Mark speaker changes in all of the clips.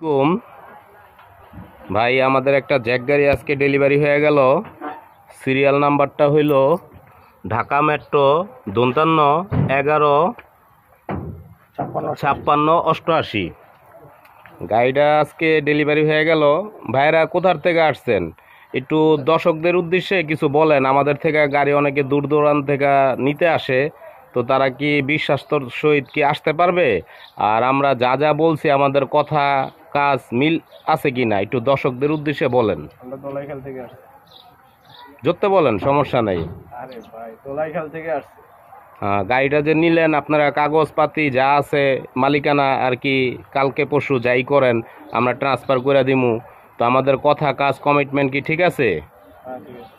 Speaker 1: কুম ভাই, আমাদের একটা জ্যাক গাড়ি আজকে ডেলিভারি হয়ে গেল। সিরিয়াল নাম্বারটা হইল ঢাকা মেট্রো 55115688। গাড়িটা আজকে ডেলিভারি হয়ে গেল। ভাইরা কোথার থেকে আসছেন, একটু দর্শকদের উদ্দেশ্যে কিছু বলেন। আমাদের থেকে গাড়ি অনেকে দূর দূরান্ত থেকে নিতে আসে, তো তারা কি বিশ্বাস্তর সহিত কি আসতে পারবে? আর আমরা যা যা বলছি আমাদের কথা কাজ মিল আছে কি না, একটু দর্শকদের উদ্দেশ্যে বলেন।
Speaker 2: আমরা দোলাইখাল থেকে আসছি।
Speaker 1: যত বলেন, সমস্যা নাই।
Speaker 2: আরে ভাই, দোলাইখাল থেকে আসছি।
Speaker 1: গাড়িটা যে নিলেন, আপনারা কাগজপাতি যা আছে মালিকানা আর কি কালকে পরশু যাই করেন আমরা ট্রান্সফার করে দিমু। তো আমাদের কথা কাজ কমিটমেন্ট কি ঠিক আছে?
Speaker 2: হ্যাঁ, ঠিক আছে।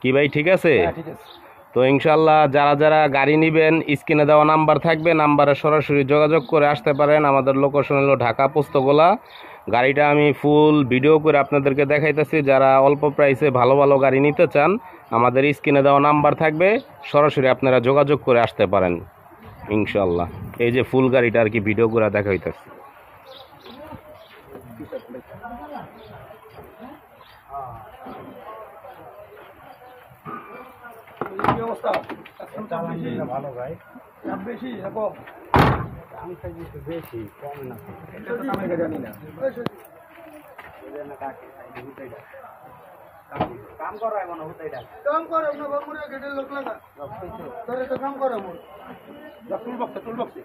Speaker 1: কি ভাই, ঠিক আছে?
Speaker 2: হ্যাঁ, ঠিক আছে।
Speaker 1: তো ইনশাল্লাহ যারা যারা গাড়ি নেবেন, স্ক্রিনে দেওয়া নাম্বার থাকবে, নাম্বারে সরাসরি যোগাযোগ করে আসতে পারেন। আমাদের লোকেশন হলো ঢাকা পোস্তগোলা। গাড়িটা আমি ফুল ভিডিও করে আপনাদেরকে দেখাইতেছি। যারা অল্প প্রাইসে ভালো ভালো গাড়ি নিতে চান, আমাদের স্ক্রিনে দেওয়া নাম্বার থাকবে, সরাসরি আপনারা যোগাযোগ করে আসতে পারেন ইনশাল্লাহ। এই যে ফুল গাড়িটা আর কি ভিডিও করে দেখাইতেছি।
Speaker 2: কি অবস্থা? ভালো ভাই। দাম বেশি না কম? আমি চাই বেশি, কম না। এটা তো আমি জানি না। কাম করো এখন হুতাইটা। কাম করো না বাবুরা, গেটের লোক লাগা। তোরে তো কাম করো মোর। Tool box.